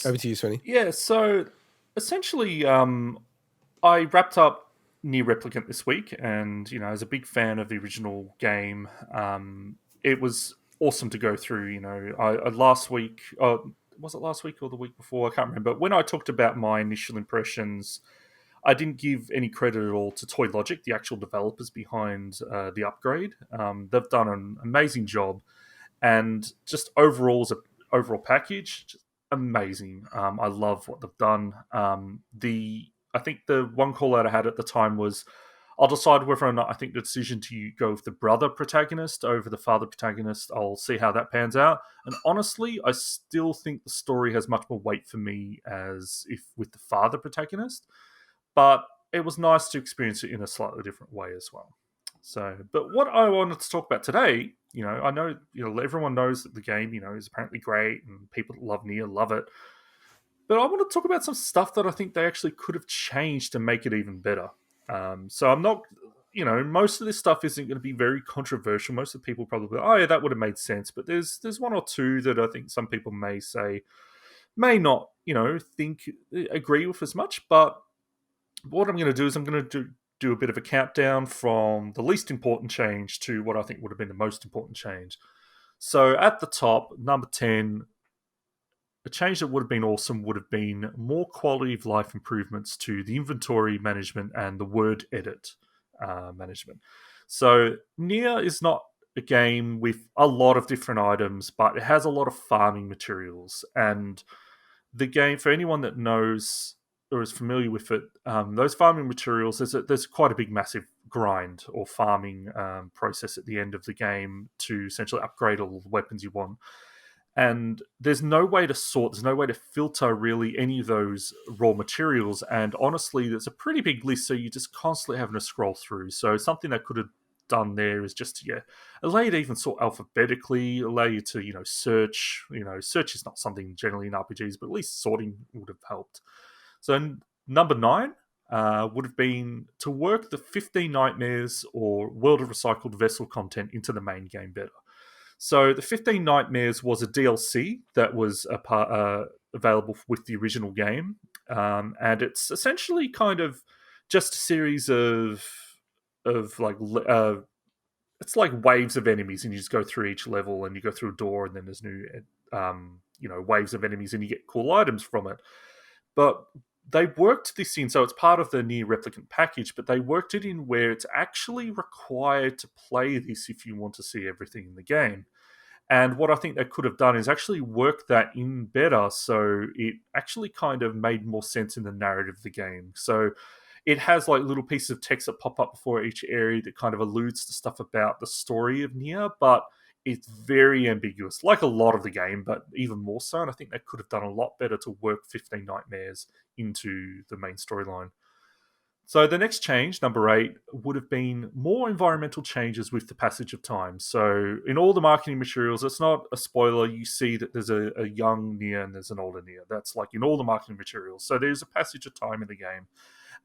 Over to you, Swinny. Yeah, so essentially, I wrapped up NieR Replicant this week, and as a big fan of the original game, it was awesome to go through. I last week, was it last week or the week before? I can't remember. When I talked about my initial impressions, I didn't give any credit at all to Toy Logic, the actual developers behind the upgrade. They've done an amazing job, and just overall as a overall package, just amazing. I love what they've done. I think the one call out I had at the time was I'll decide whether or not I think the decision to go with the brother protagonist over the father protagonist. I'll see how that pans out. And honestly, I still think the story has much more weight for me as if with the father protagonist. But it was nice to experience it in a slightly different way as well. So, but what I wanted to talk about today, I know, everyone knows that the game, is apparently great and people that love NieR love it. But I want to talk about some stuff that I think they actually could have changed to make it even better. So I'm not, most of this stuff isn't going to be very controversial. Most of the people probably, oh yeah, that would have made sense. But there's one or two that I think some people may not, agree with as much. But what I'm going to do is I'm going to do a bit of a countdown from the least important change to what I think would have been the most important change. So at the top, number 10, a change that would have been awesome would have been more quality of life improvements to the inventory management and the word edit management. So NieR is not a game with a lot of different items, but it has a lot of farming materials. And the game, for anyone that knows or is familiar with it, those farming materials, there's quite a big, massive grind or farming process at the end of the game to essentially upgrade all the weapons you want. And there's no way to sort, there's no way to filter really any of those raw materials. And honestly, there's a pretty big list, so you're just constantly having to scroll through. So something that could have done there is just allow you to even sort alphabetically, allow you to search. Search is not something generally in RPGs, but at least sorting would have helped. So number 9 would have been to work the 15 Nightmares or World of Recycled Vessel content into the main game better. So the 15 Nightmares was a DLC that was available with the original game, and it's essentially kind of just a series of like it's like waves of enemies, and you just go through each level, and you go through a door, and then there's new waves of enemies, and you get cool items from it. But they worked this in, so it's part of the NieR Replicant package, but they worked it in where it's actually required to play this if you want to see everything in the game. And what I think they could have done is actually work that in better, so it actually kind of made more sense in the narrative of the game. So it has like little pieces of text that pop up before each area that kind of alludes to stuff about the story of NieR, but it's very ambiguous, like a lot of the game, but even more so. And I think they could have done a lot better to work 15 Nightmares into the main storyline. So the next change, number 8, would have been more environmental changes with the passage of time. So in all the marketing materials, it's not a spoiler. You see that there's a young NieR and there's an older NieR. That's like in all the marketing materials. So there's a passage of time in the game.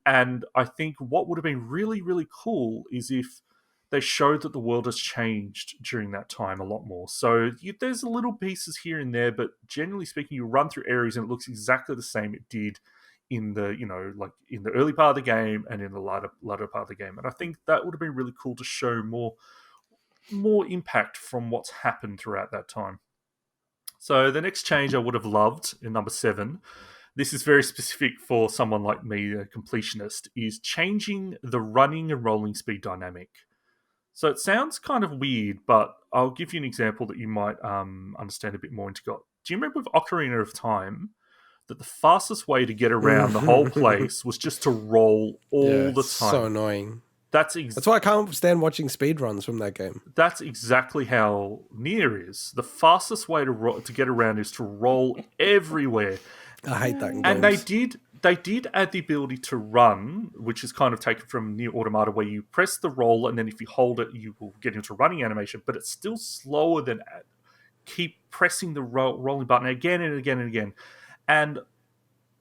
And I think what would have been really, really cool is if they showed that the world has changed during that time a lot more. So there's little pieces here and there, but generally speaking, you run through areas and it looks exactly the same it did in the like in the early part of the game and in the latter part of the game. And I think that would have been really cool to show more impact from what's happened throughout that time. So the next change I would have loved in number 7. This is very specific for someone like me, a completionist, is changing the running and rolling speed dynamic. So it sounds kind of weird, but I'll give you an example that you might understand a bit more into. Do you remember with Ocarina of Time that the fastest way to get around the whole place was just to roll all the time? So annoying. That's why I can't stand watching speedruns from that game. That's exactly how NieR is. The fastest way to get around is to roll everywhere. I hate that in games. And they did add the ability to run, which is kind of taken from NieR Automata, where you press the roll, and then if you hold it, you will get into running animation. But it's still slower than keep pressing the rolling button again and again and again. And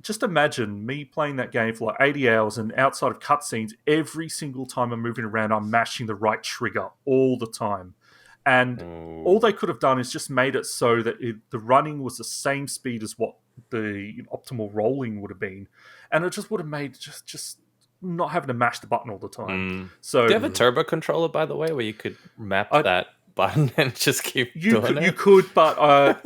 just imagine me playing that game for like 80 hours, and outside of cutscenes, every single time I'm moving around, I'm mashing the right trigger all the time. And all they could have done is just made it so that the running was the same speed as what optimal rolling would have been, and it just would have made just not having to mash the button all the time. So Do you have a turbo controller, by the way, where you could map that button and just keep doing it? You could, but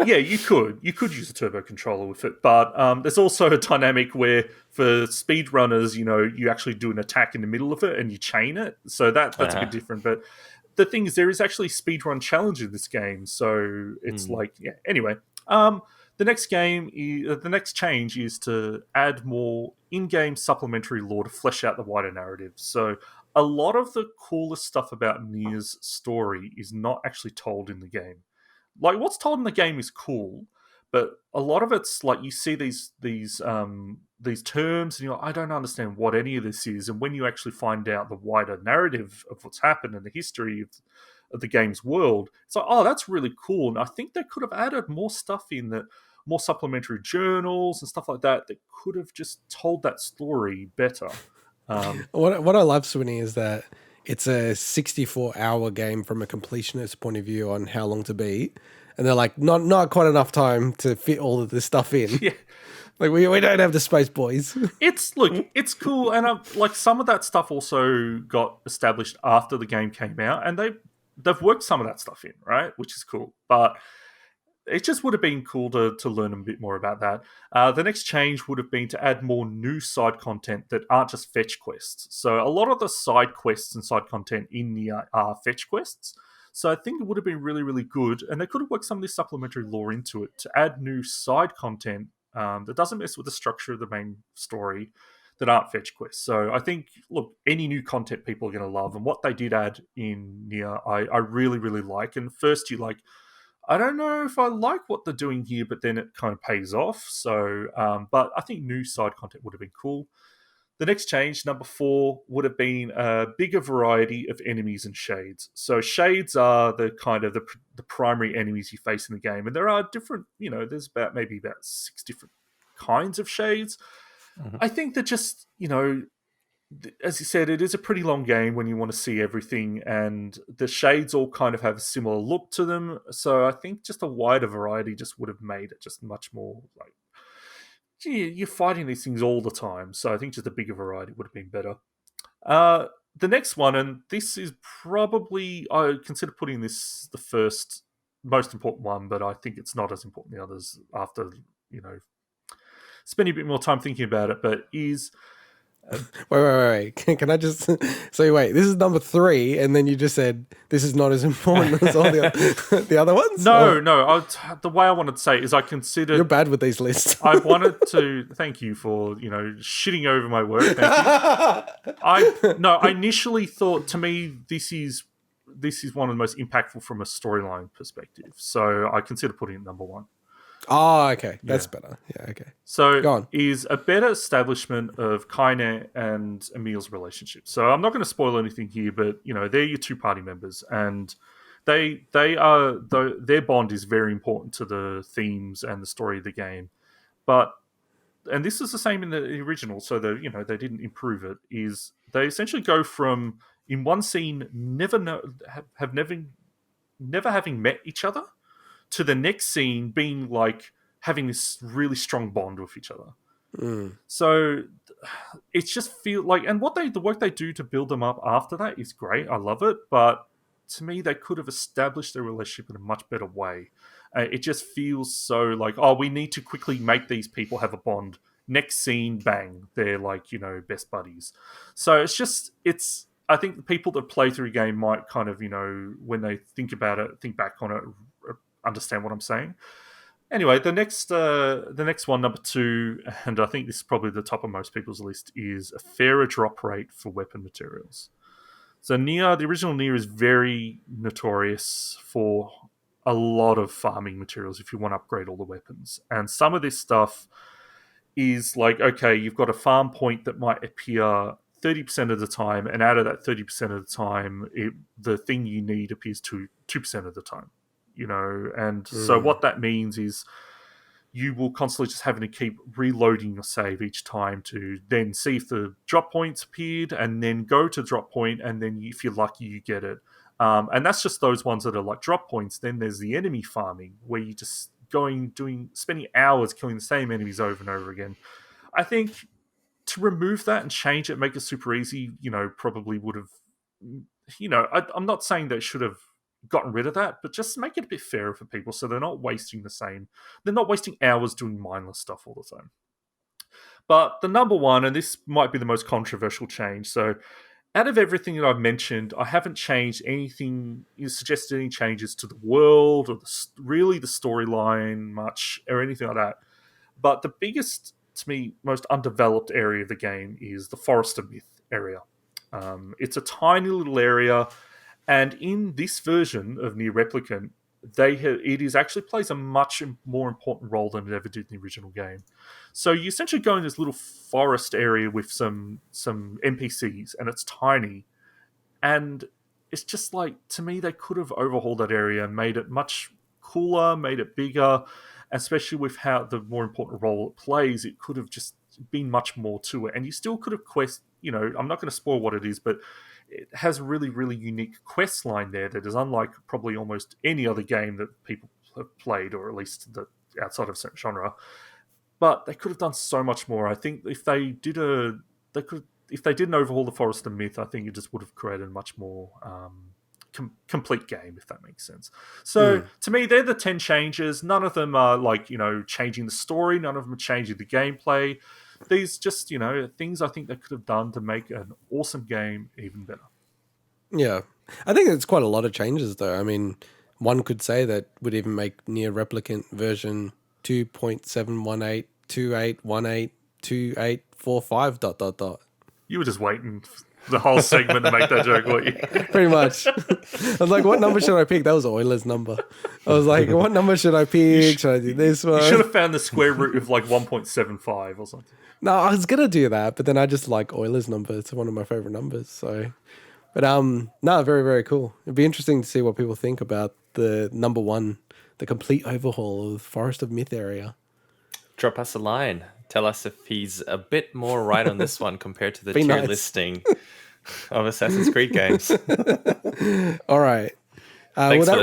yeah, you could use a turbo controller with it. But there's also a dynamic where for speedrunners, you actually do an attack in the middle of it and you chain it. So that's a bit different. But the thing is, there is actually speedrun challenge in this game. So it's anyway. The next the next change is to add more in-game supplementary lore to flesh out the wider narrative. So a lot of the coolest stuff about NieR's story is not actually told in the game. Like, what's told in the game is cool, but a lot of it's like you see these terms and you're like, I don't understand what any of this is. And when you actually find out the wider narrative of what's happened and the history of the game's world, it's like, oh, that's really cool. And I think they could have added more stuff in that, more supplementary journals and stuff like that could have just told that story better. What I love, Swinny, is that it's a 64-hour game from a completionist point of view on how long to beat, and they're like, not quite enough time to fit all of this stuff in. Yeah, like we don't have the space, boys. It's cool, and like some of that stuff also got established after the game came out, and they've worked some of that stuff in, right, which is cool, but it just would have been cool to learn a bit more about that. The next change would have been to add more new side content that aren't just fetch quests. So a lot of the side quests and side content in NieR are fetch quests. So I think it would have been really, really good, and they could have worked some of this supplementary lore into it to add new side content that doesn't mess with the structure of the main story, that aren't fetch quests. So I think, look, any new content people are going to love, and what they did add in NieR, I really, really like. And first you like, I don't know if I like what they're doing here, but then it kind of pays off. So, but I think new side content would have been cool. The next change, number 4, would have been a bigger variety of enemies and shades. So shades are the kind of the primary enemies you face in the game. And there are different, there's maybe about 6 different kinds of shades. Mm-hmm. I think that just, as you said, it is a pretty long game when you want to see everything, and the shades all kind of have a similar look to them. So I think just a wider variety just would have made it just much more like, gee, you're fighting these things all the time. So I think just a bigger variety would have been better. The next one, and this is probably, I consider putting this the first most important one, but I think it's not as important as the others after, spending a bit more time thinking about it, but is... Wait. Can I just say, wait, this is number 3, and then you just said this is not as important as all the other ones? No. The way I wanted to say it is I considered... You're bad with these lists. I wanted to... Thank you for, shitting over my work. Thank you. I initially thought, to me, this is one of the most impactful from a storyline perspective. So I consider putting it number 1. Oh, okay. That's better. Yeah, okay. So go on. Is a better establishment of Kaine and Emil's relationship. So I'm not going to spoil anything here, but they're your 2 party members, and their bond is very important to the themes and the story of the game. And this is the same in the original, so they didn't improve it. Is they essentially go from, in one scene, never having met each other, to the next scene being like having this really strong bond with each other. So it's just feel like, and the work they do to build them up after that is great. I love it, but to me, they could have established their relationship in a much better way. It just feels so like, oh, we need to quickly make these people have a bond. Next scene, bang, they're like, best buddies. So I think the people that play through a game might kind of, when they think about it, think back on it, understand what I'm saying. Anyway, the next one, number 2, and I think this is probably the top of most people's list, is a fairer drop rate for weapon materials. So the original NieR is very notorious for a lot of farming materials if you want to upgrade all the weapons. And some of this stuff is like, okay, you've got a farm point that might appear 30% of the time, and out of that 30% of the time, the thing you need appears 2% of the time. And so what that means is you will constantly just having to keep reloading your save each time to then see if the drop point's appeared, and then go to the drop point, and then if you're lucky, you get it. And that's just those ones that are like drop points. Then there's the enemy farming, where you just spending hours killing the same enemies over and over again. I think to remove that and change it, make it super easy, probably would have, I'm not saying they should have gotten rid of that, but just make it a bit fairer for people so they're not wasting hours doing mindless stuff all the time. But the number one, and this might be the most controversial change, so out of everything that I've mentioned, I haven't changed anything, suggested any changes to the world or really the storyline much or anything like that. But the biggest, to me, most undeveloped area of the game is the Forest of Myth area. It's a tiny little area, and in this version of NieR Replicant, it actually plays a much more important role than it ever did in the original game. So you essentially go in this little forest area with some NPCs, and it's tiny. And it's just like, to me, they could have overhauled that area, made it much cooler, made it bigger, especially with how the more important role it plays. It could have just been much more to it. And you still could have I'm not going to spoil what it is, but it has a really, really unique quest line there that is unlike probably almost any other game that people have played, or at least outside of a certain genre. But they could have done so much more. I think if they didn't overhaul the Forest of Myth, I think it just would have created a much more complete game, if that makes sense. So to me, they're the 10 changes. None of them are changing the story. None of them are changing the gameplay. These just, things I think they could have done to make an awesome game even better. Yeah. I think it's quite a lot of changes, though. I mean, one could say that would even make NieR Replicant version 2.718281828845 ... You were just waiting for the whole segment to make that joke, weren't you? Pretty much. I was like, what number should I pick? That was Euler's number. I was like, what number should I pick? Should I do this one? You should have found the square root of 1.75 or something. No, I was going to do that, but then I just like Euler's number. It's one of my favorite numbers. So, but no, very, very cool. It'd be interesting to see what people think about the number one, the complete overhaul of Forest of Myth area. Drop us a line. Tell us if he's a bit more right on this one compared to the Be tier nice. listing of Assassin's Creed games. All right. Thanks for